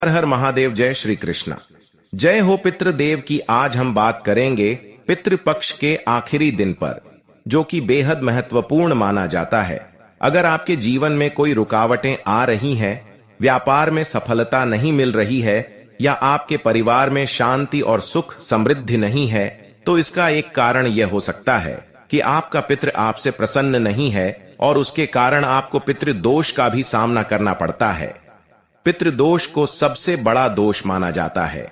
हर हर महादेव। जय श्री कृष्णा। जय हो पितृदेव की। आज हम बात करेंगे पितृपक्ष के आखिरी दिन पर, जो कि बेहद महत्वपूर्ण माना जाता है। अगर आपके जीवन में कोई रुकावटें आ रही हैं, व्यापार में सफलता नहीं मिल रही है, या आपके परिवार में शांति और सुख समृद्धि नहीं है, तो इसका एक कारण यह हो सकता है कि आपका पितृ आपसे प्रसन्न नहीं है और उसके कारण आपको पितृदोष का भी सामना करना पड़ता है। पितृदोष को सबसे बड़ा दोष माना जाता है।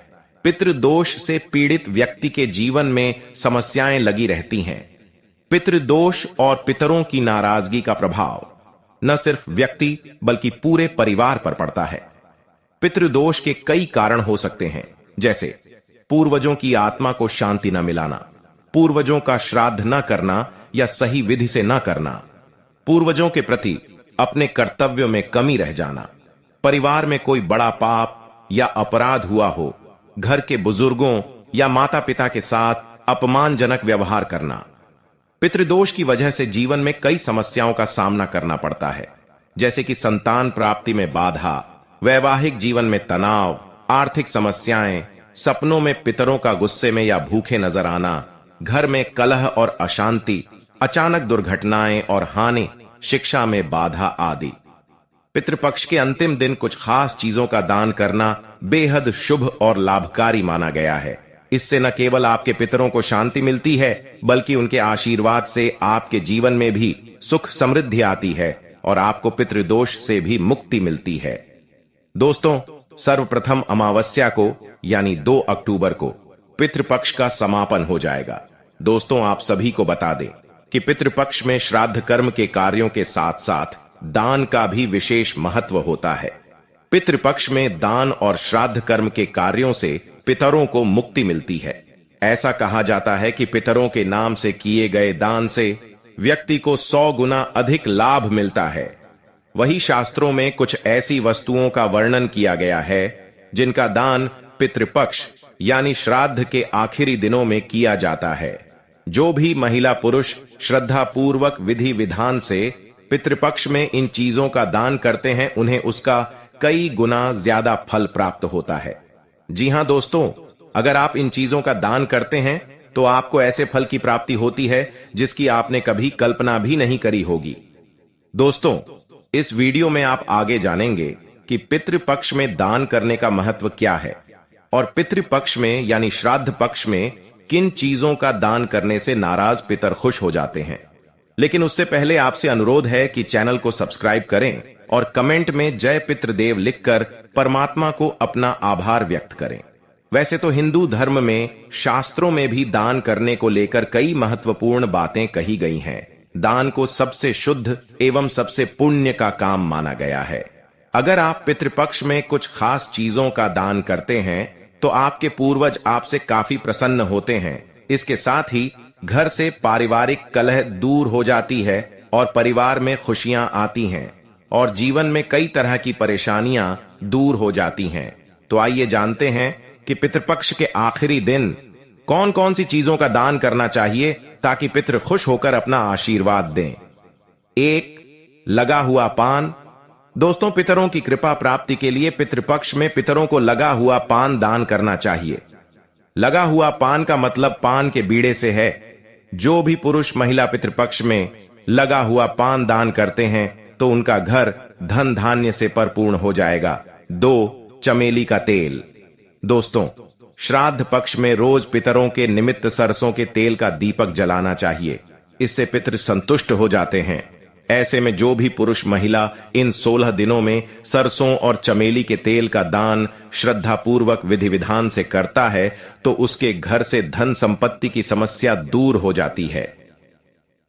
पितृदोष से पीड़ित व्यक्ति के जीवन में समस्याएं लगी रहती हैं। पितृदोष और पितरों की नाराजगी का प्रभाव न सिर्फ व्यक्ति बल्कि पूरे परिवार पर पड़ता है। पितृदोष के कई कारण हो सकते हैं, जैसे पूर्वजों की आत्मा को शांति न मिलाना, पूर्वजों का श्राद्ध न करना या सही विधि से न करना, पूर्वजों के प्रति अपने कर्तव्यों में कमी रह जाना, परिवार में कोई बड़ा पाप या अपराध हुआ हो, घर के बुजुर्गों या माता पिता के साथ अपमानजनक व्यवहार करना। पितृदोष की वजह से जीवन में कई समस्याओं का सामना करना पड़ता है, जैसे कि संतान प्राप्ति में बाधा, वैवाहिक जीवन में तनाव, आर्थिक समस्याएं, सपनों में पितरों का गुस्से में या भूखे नजर आना, घर में कलह और अशांति, अचानक दुर्घटनाएं और हानि, शिक्षा में बाधा आदि। पितृपक्ष के अंतिम दिन कुछ खास चीजों का दान करना बेहद शुभ और लाभकारी माना गया है। इससे न केवल आपके पितरों को शांति मिलती है, बल्कि उनके आशीर्वाद से आपके जीवन में भी सुख समृद्धि आती है और आपको पितृदोष से भी मुक्ति मिलती है। दोस्तों, सर्वप्रथम अमावस्या को यानी 2 अक्टूबर को पितृपक्ष का समापन हो जाएगा। दोस्तों, आप सभी को बता दें कि पितृपक्ष में श्राद्ध कर्म के कार्यों के साथ साथ दान का भी विशेष महत्व होता है। पितृपक्ष में दान और श्राद्ध कर्म के कार्यों से पितरों को मुक्ति मिलती है। ऐसा कहा जाता है कि पितरों के नाम से किए गए दान से व्यक्ति को 100 गुना अधिक लाभ मिलता है। वही शास्त्रों में कुछ ऐसी वस्तुओं का वर्णन किया गया है जिनका दान पितृपक्ष यानी श्राद्ध के आखिरी दिनों में किया जाता है। जो भी महिला पुरुष श्रद्धा पूर्वक विधि विधान से पितृपक्ष में इन चीजों का दान करते हैं, उन्हें उसका कई गुना ज्यादा फल प्राप्त होता है। जी हां दोस्तों, अगर आप इन चीजों का दान करते हैं तो आपको ऐसे फल की प्राप्ति होती है जिसकी आपने कभी कल्पना भी नहीं करी होगी। दोस्तों, इस वीडियो में आप आगे जानेंगे कि पितृपक्ष में दान करने का महत्व क्या है और पितृपक्ष में यानी श्राद्ध पक्ष में किन चीजों का दान करने से नाराज पितर खुश हो जाते हैं। लेकिन उससे पहले आपसे अनुरोध है कि चैनल को सब्सक्राइब करें और कमेंट में जय पितृदेव लिखकर परमात्मा को अपना आभार व्यक्त करें। वैसे तो हिंदू धर्म में शास्त्रों में भी दान करने को लेकर कई महत्वपूर्ण बातें कही गई हैं। दान को सबसे शुद्ध एवं सबसे पुण्य का काम माना गया है। अगर आप पितृपक्ष में कुछ खास चीजों का दान करते हैं तो आपके पूर्वज आपसे काफी प्रसन्न होते हैं। इसके साथ ही घर से पारिवारिक कलह दूर हो जाती है और परिवार में खुशियां आती हैं और जीवन में कई तरह की परेशानियां दूर हो जाती हैं। तो आइए जानते हैं कि पितृपक्ष के आखिरी दिन कौन कौन सी चीजों का दान करना चाहिए ताकि पितृ खुश होकर अपना आशीर्वाद दें। 1. लगा हुआ पान। दोस्तों, पितरों की कृपा प्राप्ति के लिए पितृपक्ष में पितरों को लगा हुआ पान दान करना चाहिए। लगा हुआ पान का मतलब पान के बीड़े से है। जो भी पुरुष महिला पितृपक्ष में लगा हुआ पान दान करते हैं तो उनका घर धन धान्य से परिपूर्ण हो जाएगा। 2. चमेली का तेल। दोस्तों, श्राद्ध पक्ष में रोज पितरों के निमित्त सरसों के तेल का दीपक जलाना चाहिए। इससे पितृ संतुष्ट हो जाते हैं। ऐसे में जो भी पुरुष महिला इन 16 दिनों में सरसों और चमेली के तेल का दान श्रद्धा पूर्वक विधि विधान से करता है तो उसके घर से धन संपत्ति की समस्या दूर हो जाती है।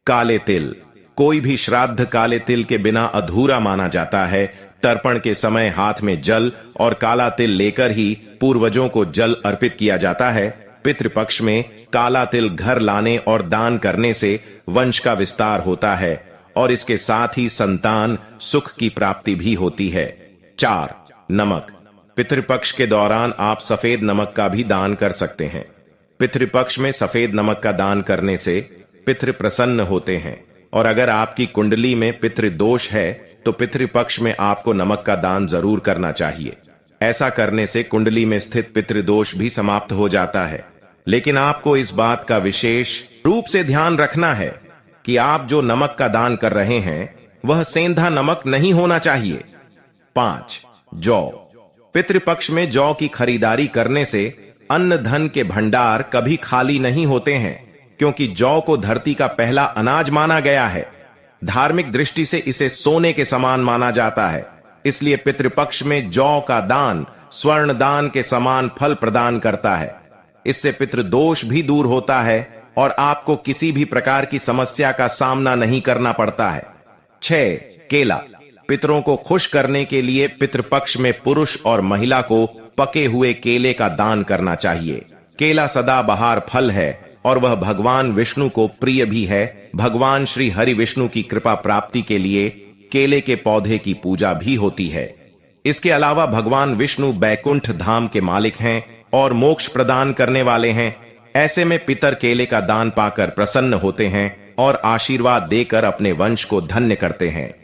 काले तिल। कोई भी श्राद्ध काले तिल के बिना अधूरा माना जाता है। तर्पण के समय हाथ में जल और काला तिल लेकर ही पूर्वजों को जल अर्पित किया जाता है। पितृपक्ष में काला तिल घर लाने और दान करने से वंश का विस्तार होता है और इसके साथ ही संतान सुख की प्राप्ति भी होती है। 4. नमक। पितृपक्ष के दौरान आप सफेद नमक का भी दान कर सकते हैं। पितृपक्ष में सफेद नमक का दान करने से पितृ प्रसन्न होते हैं और अगर आपकी कुंडली में पितृदोष है तो पितृपक्ष में आपको नमक का दान जरूर करना चाहिए। ऐसा करने से कुंडली में स्थित पितृदोष भी समाप्त हो जाता है। लेकिन आपको इस बात का विशेष रूप से ध्यान रखना है कि आप जो नमक का दान कर रहे हैं वह सेंधा नमक नहीं होना चाहिए। 5. जौ। पितृपक्ष में जौ की खरीदारी करने से अन्न धन के भंडार कभी खाली नहीं होते हैं, क्योंकि जौ को धरती का पहला अनाज माना गया है। धार्मिक दृष्टि से इसे सोने के समान माना जाता है। इसलिए पितृपक्ष में जौ का दान स्वर्ण दान के समान फल प्रदान करता है। इससे पितृदोष भी दूर होता है और आपको किसी भी प्रकार की समस्या का सामना नहीं करना पड़ता है। 6. केला। पितरों को खुश करने के लिए पितृपक्ष में पुरुष और महिला को पके हुए केले का दान करना चाहिए। केला सदाबहार फल है और वह भगवान विष्णु को प्रिय भी है। भगवान श्री हरि विष्णु की कृपा प्राप्ति के लिए केले के पौधे की पूजा भी होती है। इसके अलावा भगवान विष्णु बैकुंठ धाम के मालिक हैं और मोक्ष प्रदान करने वाले हैं। ऐसे में पितर केले का दान पाकर प्रसन्न होते हैं और आशीर्वाद देकर अपने वंश को धन्य करते हैं।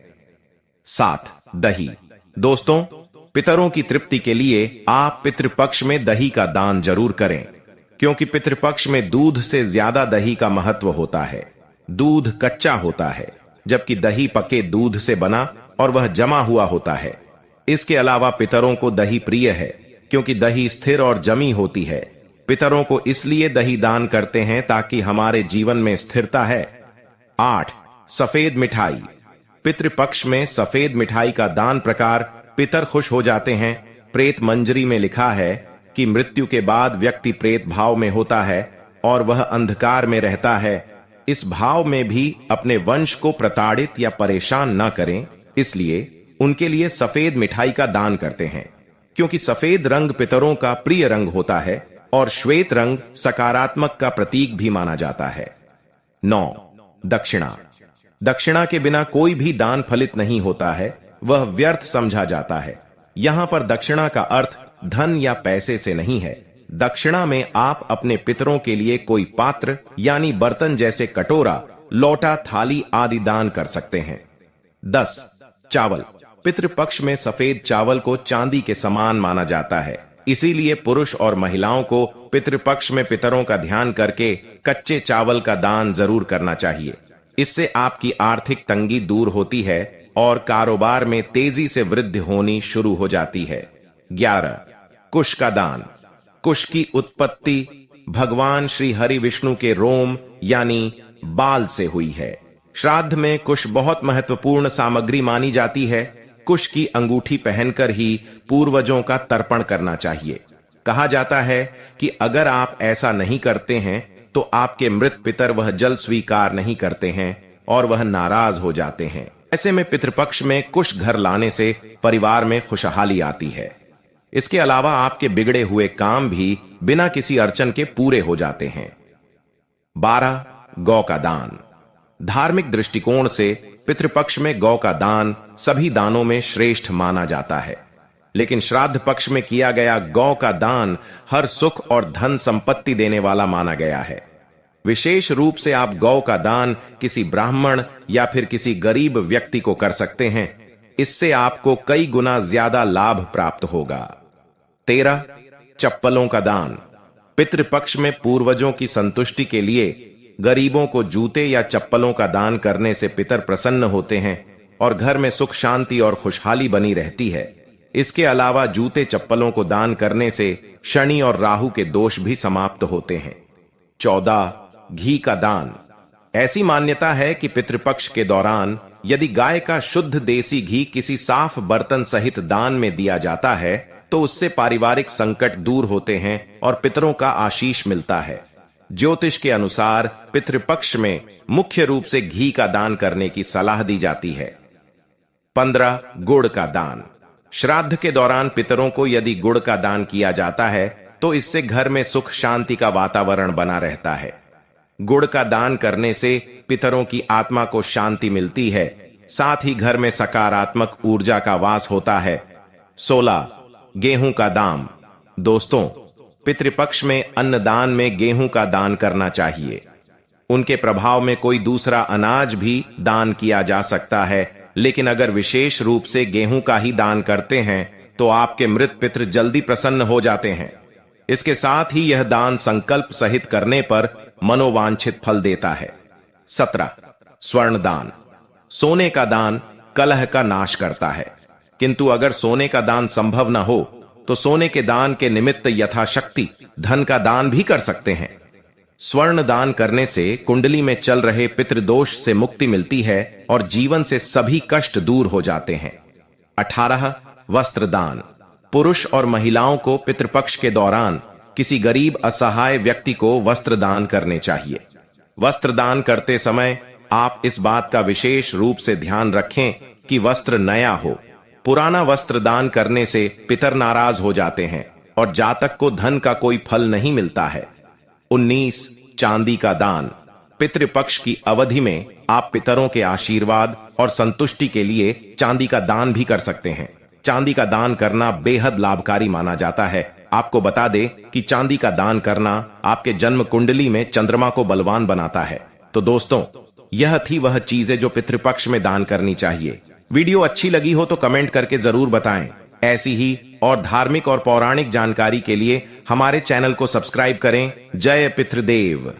7. दही। दोस्तों, पितरों की तृप्ति के लिए आप पितृपक्ष में दही का दान जरूर करें, क्योंकि पितृपक्ष में दूध से ज्यादा दही का महत्व होता है। दूध कच्चा होता है, जबकि दही पके दूध से बना और वह जमा हुआ होता है। इसके अलावा पितरों को दही प्रिय है, क्योंकि दही स्थिर और जमी होती है। पितरों को इसलिए दही दान करते हैं ताकि हमारे जीवन में स्थिरता है। 8. सफेद मिठाई। पितृपक्ष में सफेद मिठाई का दान प्रकार पितर खुश हो जाते हैं। प्रेत मंजरी में लिखा है कि मृत्यु के बाद व्यक्ति प्रेत भाव में होता है और वह अंधकार में रहता है। इस भाव में भी अपने वंश को प्रताड़ित या परेशान न करें, इसलिए उनके लिए सफेद मिठाई का दान करते हैं, क्योंकि सफेद रंग पितरों का प्रिय रंग होता है और श्वेत रंग सकारात्मक का प्रतीक भी माना जाता है। 9. दक्षिणा। दक्षिणा के बिना कोई भी दान फलित नहीं होता है, वह व्यर्थ समझा जाता है। यहां पर दक्षिणा का अर्थ धन या पैसे से नहीं है। दक्षिणा में आप अपने पितरों के लिए कोई पात्र यानी बर्तन जैसे कटोरा, लोटा, थाली आदि दान कर सकते हैं। 10. चावल। पितृपक्ष में सफेद चावल को चांदी के समान माना जाता है। इसीलिए पुरुष और महिलाओं को पितृपक्ष में पितरों का ध्यान करके कच्चे चावल का दान जरूर करना चाहिए। इससे आपकी आर्थिक तंगी दूर होती है और कारोबार में तेजी से वृद्धि होनी शुरू हो जाती है। 11. कुश का दान। कुश की उत्पत्ति भगवान श्री हरि विष्णु के रोम यानी बाल से हुई है। श्राद्ध में कुश बहुत महत्वपूर्ण सामग्री मानी जाती है। कुश की अंगूठी पहनकर ही पूर्वजों का तर्पण करना चाहिए। कहा जाता है कि अगर आप ऐसा नहीं करते हैं तो आपके मृत पितर वह जल स्वीकार नहीं करते हैं और वह नाराज हो जाते हैं। ऐसे में पितृपक्ष में कुश घर लाने से परिवार में खुशहाली आती है। इसके अलावा आपके बिगड़े हुए काम भी बिना किसी अड़चन के पूरे हो जाते हैं। 12. गौ का दान। धार्मिक दृष्टिकोण से पितृपक्ष में गौ का दान सभी दानों में श्रेष्ठ माना जाता है, लेकिन श्राद्ध पक्ष में किया गया गौ का दान हर सुख और धन संपत्ति देने वाला माना गया है। विशेष रूप से आप गौ का दान किसी ब्राह्मण या फिर किसी गरीब व्यक्ति को कर सकते हैं। इससे आपको कई गुना ज्यादा लाभ प्राप्त होगा। 13. चप्पलों का दान। पितृपक्ष में पूर्वजों की संतुष्टि के लिए गरीबों को जूते या चप्पलों का दान करने से पितर प्रसन्न होते हैं और घर में सुख शांति और खुशहाली बनी रहती है। इसके अलावा जूते चप्पलों को दान करने से शनि और राहु के दोष भी समाप्त होते हैं। 14. घी का दान। ऐसी मान्यता है कि पितृपक्ष के दौरान यदि गाय का शुद्ध देसी घी किसी साफ बर्तन सहित दान में दिया जाता है तो उससे पारिवारिक संकट दूर होते हैं और पितरों का आशीष मिलता है। ज्योतिष के अनुसार पितृपक्ष में मुख्य रूप से घी का दान करने की सलाह दी जाती है। 15. गुड़ का दान। श्राद्ध के दौरान पितरों को यदि गुड़ का दान किया जाता है तो इससे घर में सुख शांति का वातावरण बना रहता है। गुड़ का दान करने से पितरों की आत्मा को शांति मिलती है, साथ ही घर में सकारात्मक ऊर्जा का वास होता है। 16. गेहूं का दान। दोस्तों, पितृपक्ष में अन्नदान में गेहूं का दान करना चाहिए। उनके प्रभाव में कोई दूसरा अनाज भी दान किया जा सकता है, लेकिन अगर विशेष रूप से गेहूं का ही दान करते हैं तो आपके मृत पितृ जल्दी प्रसन्न हो जाते हैं। इसके साथ ही यह दान संकल्प सहित करने पर मनोवांछित फल देता है। 17. स्वर्ण दान। सोने का दान कलह का नाश करता है, किंतु अगर सोने का दान संभव न हो तो सोने के दान के निमित्त यथाशक्ति धन का दान भी कर सकते हैं। स्वर्ण दान करने से कुंडली में चल रहे पितृदोष से मुक्ति मिलती है और जीवन से सभी कष्ट दूर हो जाते हैं। 18. वस्त्र दान। पुरुष और महिलाओं को पितृपक्ष के दौरान किसी गरीब असहाय व्यक्ति को वस्त्र दान करने चाहिए। वस्त्र दान करते समय आप इस बात का विशेष रूप से ध्यान रखें कि वस्त्र नया हो। पुराना वस्त्र दान करने से पितर नाराज हो जाते हैं और जातक को धन का कोई फल नहीं मिलता है। 19. चांदी का दान। पितृपक्ष की अवधि में आप पितरों के आशीर्वाद और संतुष्टि के लिए चांदी का दान भी कर सकते हैं। चांदी का दान करना बेहद लाभकारी माना जाता है। आपको बता दे कि चांदी का दान करना आपके जन्म कुंडली में चंद्रमा को बलवान बनाता है। तो दोस्तों, यह थी वह चीजें जो पितृपक्ष में दान करनी चाहिए। वीडियो अच्छी लगी हो तो कमेंट करके जरूर बताएं। ऐसी ही और धार्मिक और पौराणिक जानकारी के लिए हमारे चैनल को सब्सक्राइब करें। जय पितृदेव।